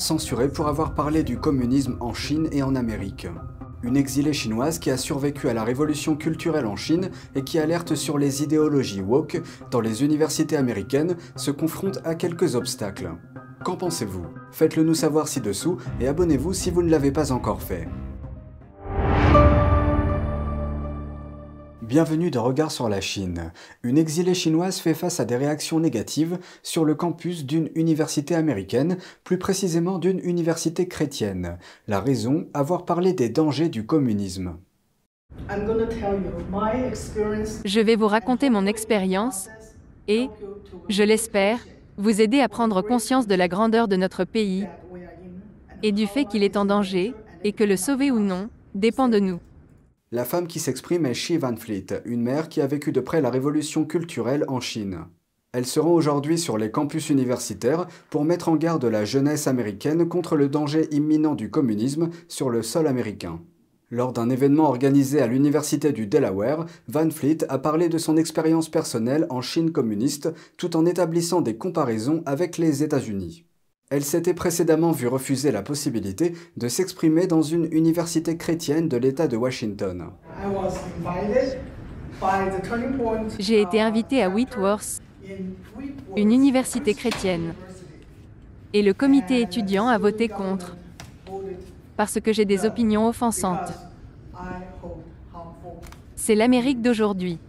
censurée pour avoir parlé du communisme en Chine et en Amérique. Une exilée chinoise qui a survécu à la révolution culturelle en Chine et qui alerte sur les idéologies woke dans les universités américaines se confronte à quelques obstacles. Qu'en pensez-vous? Faites-le nous savoir ci-dessous et abonnez-vous si vous ne l'avez pas encore fait. Bienvenue dans Regard sur la Chine. Une exilée chinoise fait face à des réactions négatives sur le campus d'une université américaine, plus précisément d'une université chrétienne. La raison, avoir parlé des dangers du communisme. Je vais vous raconter mon expérience et, je l'espère, vous aider à prendre conscience de la grandeur de notre pays et du fait qu'il est en danger et que le sauver ou non dépend de nous. La femme qui s'exprime est Xi Van Fleet, une mère qui a vécu de près la révolution culturelle en Chine. Elle se rend aujourd'hui sur les campus universitaires pour mettre en garde la jeunesse américaine contre le danger imminent du communisme sur le sol américain. Lors d'un événement organisé à l'université du Delaware, Van Fleet a parlé de son expérience personnelle en Chine communiste tout en établissant des comparaisons avec les États-Unis. Elle s'était précédemment vue refuser la possibilité de s'exprimer dans une université chrétienne de l'État de Washington. J'ai été invitée à Whitworth, une université chrétienne, et le comité étudiant a voté contre, parce que j'ai des opinions offensantes. C'est l'Amérique d'aujourd'hui.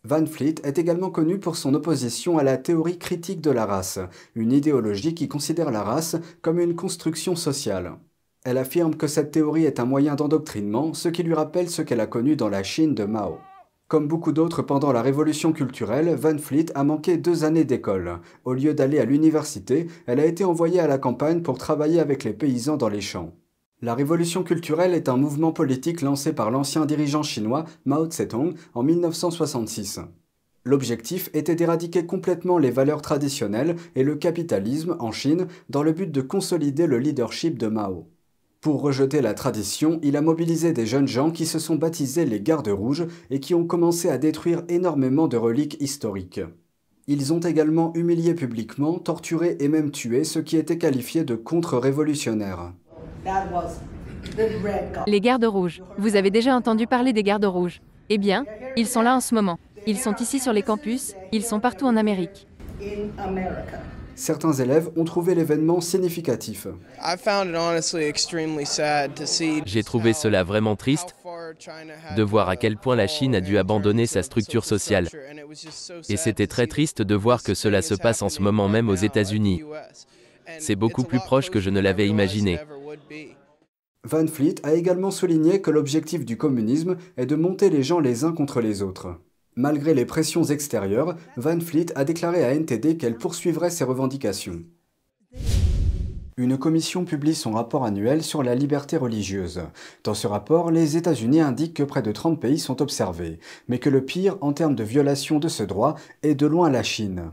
Van Fleet est également connu pour son opposition à la théorie critique de la race, une idéologie qui considère la race comme une construction sociale. Elle affirme que cette théorie est un moyen d'endoctrinement, ce qui lui rappelle ce qu'elle a connu dans la Chine de Mao. Comme beaucoup d'autres pendant la révolution culturelle, Van Fleet a manqué 2 années d'école. Au lieu d'aller à l'université, elle a été envoyée à la campagne pour travailler avec les paysans dans les champs. La révolution culturelle est un mouvement politique lancé par l'ancien dirigeant chinois Mao Tse-tung en 1966. L'objectif était d'éradiquer complètement les valeurs traditionnelles et le capitalisme en Chine dans le but de consolider le leadership de Mao. Pour rejeter la tradition, il a mobilisé des jeunes gens qui se sont baptisés les Gardes Rouges et qui ont commencé à détruire énormément de reliques historiques. Ils ont également humilié publiquement, torturé et même tué ceux qui étaient qualifiés de contre-révolutionnaires. Les gardes rouges. Vous avez déjà entendu parler des gardes rouges? Eh bien, ils sont là en ce moment. Ils sont ici sur les campus, ils sont partout en Amérique. Certains élèves ont trouvé l'événement significatif. J'ai trouvé cela vraiment triste de voir à quel point la Chine a dû abandonner sa structure sociale. Et c'était très triste de voir que cela se passe en ce moment même aux États-Unis. C'est beaucoup plus proche que je ne l'avais imaginé. Van Fleet a également souligné que l'objectif du communisme est de monter les gens les uns contre les autres. Malgré les pressions extérieures, Van Fleet a déclaré à NTD qu'elle poursuivrait ses revendications. Une commission publie son rapport annuel sur la liberté religieuse. Dans ce rapport, les États-Unis indiquent que près de 30 pays sont observés, mais que le pire en termes de violation de ce droit est de loin la Chine.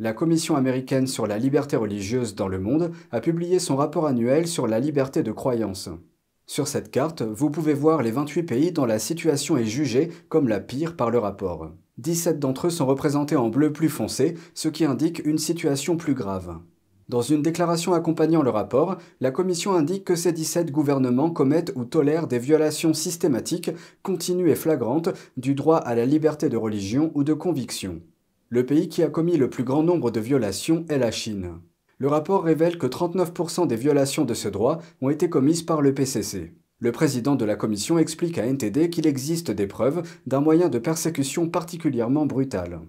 La Commission américaine sur la liberté religieuse dans le monde a publié son rapport annuel sur la liberté de croyance. Sur cette carte, vous pouvez voir les 28 pays dont la situation est jugée comme la pire par le rapport. 17 d'entre eux sont représentés en bleu plus foncé, ce qui indique une situation plus grave. Dans une déclaration accompagnant le rapport, la Commission indique que ces 17 gouvernements commettent ou tolèrent des violations systématiques, continues et flagrantes du droit à la liberté de religion ou de conviction. Le pays qui a commis le plus grand nombre de violations est la Chine. Le rapport révèle que 39% des violations de ce droit ont été commises par le PCC. Le président de la commission explique à NTD qu'il existe des preuves d'un moyen de persécution particulièrement brutal.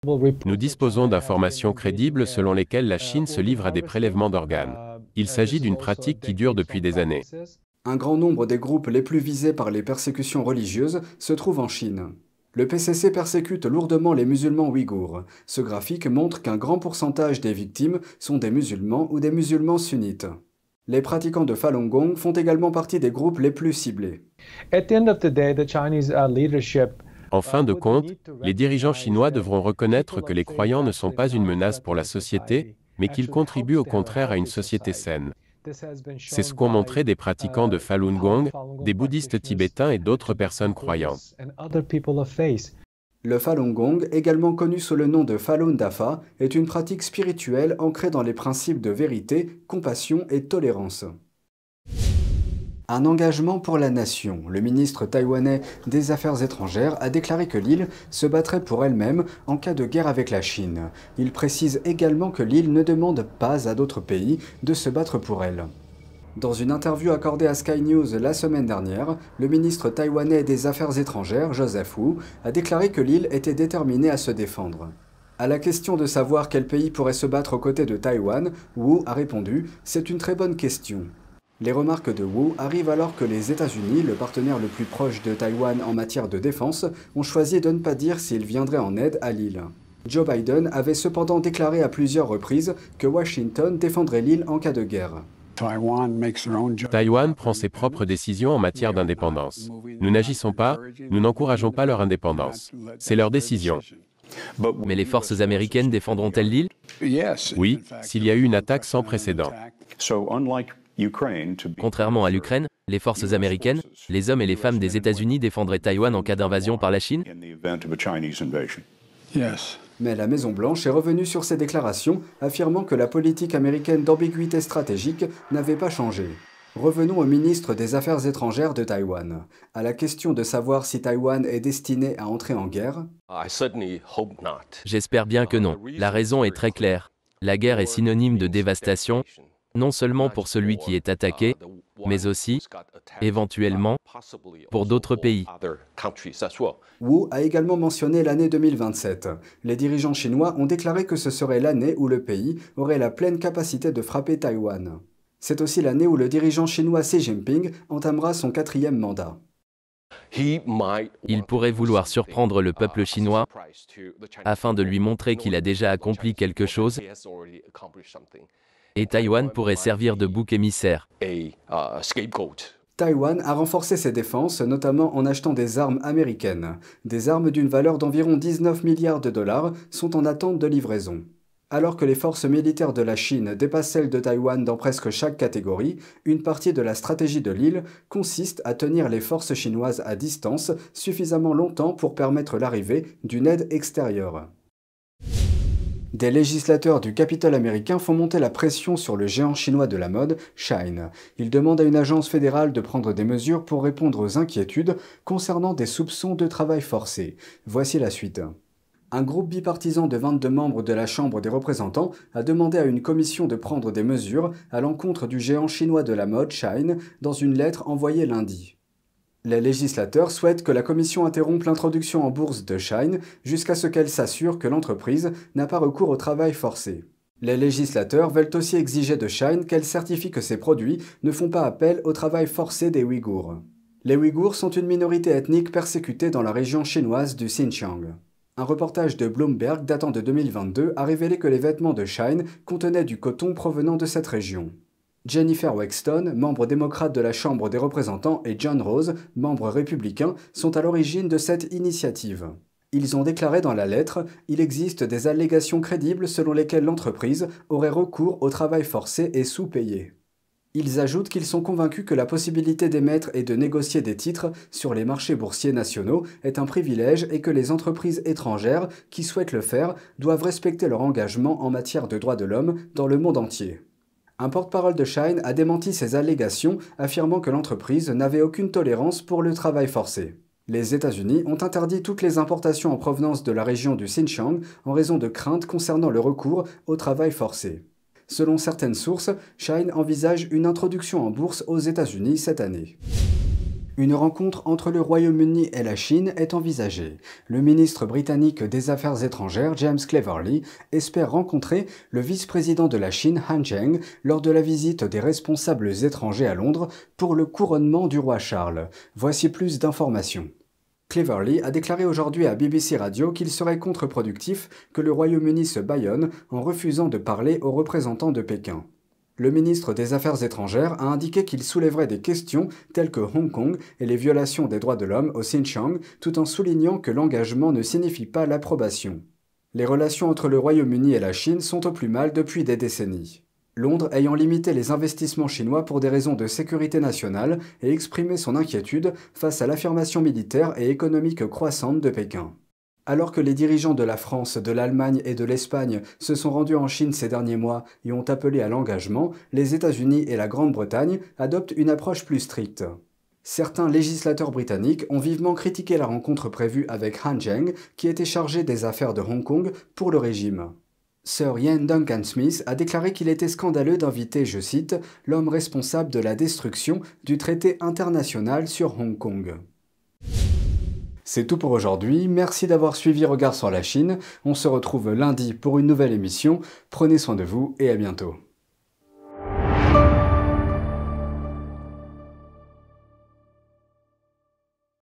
Nous disposons d'informations crédibles selon lesquelles la Chine se livre à des prélèvements d'organes. Il s'agit d'une pratique qui dure depuis des années. Un grand nombre des groupes les plus visés par les persécutions religieuses se trouvent en Chine. Le PCC persécute lourdement les musulmans ouïghours. Ce graphique montre qu'un grand pourcentage des victimes sont des musulmans ou des musulmans sunnites. Les pratiquants de Falun Gong font également partie des groupes les plus ciblés. En fin de compte, les dirigeants chinois devront reconnaître que les croyants ne sont pas une menace pour la société, mais qu'ils contribuent au contraire à une société saine. C'est ce qu'ont montré des pratiquants de Falun Gong, des bouddhistes tibétains et d'autres personnes croyantes. Le Falun Gong, également connu sous le nom de Falun Dafa, est une pratique spirituelle ancrée dans les principes de vérité, compassion et tolérance. Un engagement pour la nation. Le ministre taïwanais des Affaires étrangères a déclaré que l'île se battrait pour elle-même en cas de guerre avec la Chine. Il précise également que l'île ne demande pas à d'autres pays de se battre pour elle. Dans une interview accordée à Sky News la semaine dernière, le ministre taïwanais des Affaires étrangères, Joseph Wu, a déclaré que l'île était déterminée à se défendre. À la question de savoir quel pays pourrait se battre aux côtés de Taïwan, Wu a répondu « C'est une très bonne question ». Les remarques de Wu arrivent alors que les États-Unis, le partenaire le plus proche de Taïwan en matière de défense, ont choisi de ne pas dire s'ils viendraient en aide à l'île. Joe Biden avait cependant déclaré à plusieurs reprises que Washington défendrait l'île en cas de guerre. Taïwan prend ses propres décisions en matière d'indépendance. Nous n'agissons pas, nous n'encourageons pas leur indépendance. C'est leur décision. Mais les forces américaines défendront-elles l'île? Oui, s'il y a eu une attaque sans précédent. Contrairement à l'Ukraine, les forces américaines, les hommes et les femmes des États-Unis défendraient Taïwan en cas d'invasion par la Chine? Mais la Maison-Blanche est revenue sur ces déclarations, affirmant que la politique américaine d'ambiguïté stratégique n'avait pas changé. Revenons au ministre des Affaires étrangères de Taïwan. À la question de savoir si Taïwan est destiné à entrer en guerre, J'espère bien que non. La raison est très claire. La guerre est synonyme de dévastation, non seulement pour celui qui est attaqué, mais aussi, éventuellement, pour d'autres pays. Wu a également mentionné l'année 2027. Les dirigeants chinois ont déclaré que ce serait l'année où le pays aurait la pleine capacité de frapper Taïwan. C'est aussi l'année où le dirigeant chinois Xi Jinping entamera son 4e mandat. Il pourrait vouloir surprendre le peuple chinois afin de lui montrer qu'il a déjà accompli quelque chose, et Taïwan pourrait servir de bouc émissaire. Taïwan a renforcé ses défenses, notamment en achetant des armes américaines. Des armes d'une valeur d'environ 19 milliards de dollars sont en attente de livraison. Alors que les forces militaires de la Chine dépassent celles de Taïwan dans presque chaque catégorie, une partie de la stratégie de l'île consiste à tenir les forces chinoises à distance suffisamment longtemps pour permettre l'arrivée d'une aide extérieure. Des législateurs du Capitole américain font monter la pression sur le géant chinois de la mode, Shein. Ils demandent à une agence fédérale de prendre des mesures pour répondre aux inquiétudes concernant des soupçons de travail forcé. Voici la suite. Un groupe bipartisan de 22 membres de la Chambre des représentants a demandé à une commission de prendre des mesures à l'encontre du géant chinois de la mode, Shein, dans une lettre envoyée lundi. Les législateurs souhaitent que la commission interrompe l'introduction en bourse de Shein jusqu'à ce qu'elle s'assure que l'entreprise n'a pas recours au travail forcé. Les législateurs veulent aussi exiger de Shein qu'elle certifie que ses produits ne font pas appel au travail forcé des Ouïghours. Les Ouïghours sont une minorité ethnique persécutée dans la région chinoise du Xinjiang. Un reportage de Bloomberg datant de 2022 a révélé que les vêtements de Shein contenaient du coton provenant de cette région. Jennifer Wexton, membre démocrate de la Chambre des représentants, et John Rose, membre républicain, sont à l'origine de cette initiative. Ils ont déclaré dans la lettre « Il existe des allégations crédibles selon lesquelles l'entreprise aurait recours au travail forcé et sous-payé ». Ils ajoutent qu'ils sont convaincus que la possibilité d'émettre et de négocier des titres sur les marchés boursiers nationaux est un privilège et que les entreprises étrangères qui souhaitent le faire doivent respecter leur engagement en matière de droits de l'homme dans le monde entier. Un porte-parole de Shein a démenti ces allégations, affirmant que l'entreprise n'avait aucune tolérance pour le travail forcé. Les États-Unis ont interdit toutes les importations en provenance de la région du Xinjiang en raison de craintes concernant le recours au travail forcé. Selon certaines sources, Shein envisage une introduction en bourse aux États-Unis cette année. Une rencontre entre le Royaume-Uni et la Chine est envisagée. Le ministre britannique des Affaires étrangères, James Cleverly, espère rencontrer le vice-président de la Chine, Han Zheng, lors de la visite des responsables étrangers à Londres pour le couronnement du roi Charles. Voici plus d'informations. Cleverly a déclaré aujourd'hui à BBC Radio qu'il serait contre-productif que le Royaume-Uni se bâillonne en refusant de parler aux représentants de Pékin. Le ministre des Affaires étrangères a indiqué qu'il soulèverait des questions telles que Hong Kong et les violations des droits de l'homme au Xinjiang, tout en soulignant que l'engagement ne signifie pas l'approbation. Les relations entre le Royaume-Uni et la Chine sont au plus mal depuis des décennies. Londres ayant limité les investissements chinois pour des raisons de sécurité nationale et exprimé son inquiétude face à l'affirmation militaire et économique croissante de Pékin. Alors que les dirigeants de la France, de l'Allemagne et de l'Espagne se sont rendus en Chine ces derniers mois et ont appelé à l'engagement, les États-Unis et la Grande-Bretagne adoptent une approche plus stricte. Certains législateurs britanniques ont vivement critiqué la rencontre prévue avec Han Zheng, qui était chargé des affaires de Hong Kong pour le régime. Sir Ian Duncan Smith a déclaré qu'il était scandaleux d'inviter, je cite, « l'homme responsable de la destruction du traité international sur Hong Kong ». C'est tout pour aujourd'hui, merci d'avoir suivi Regard sur la Chine, on se retrouve lundi pour une nouvelle émission, prenez soin de vous et à bientôt.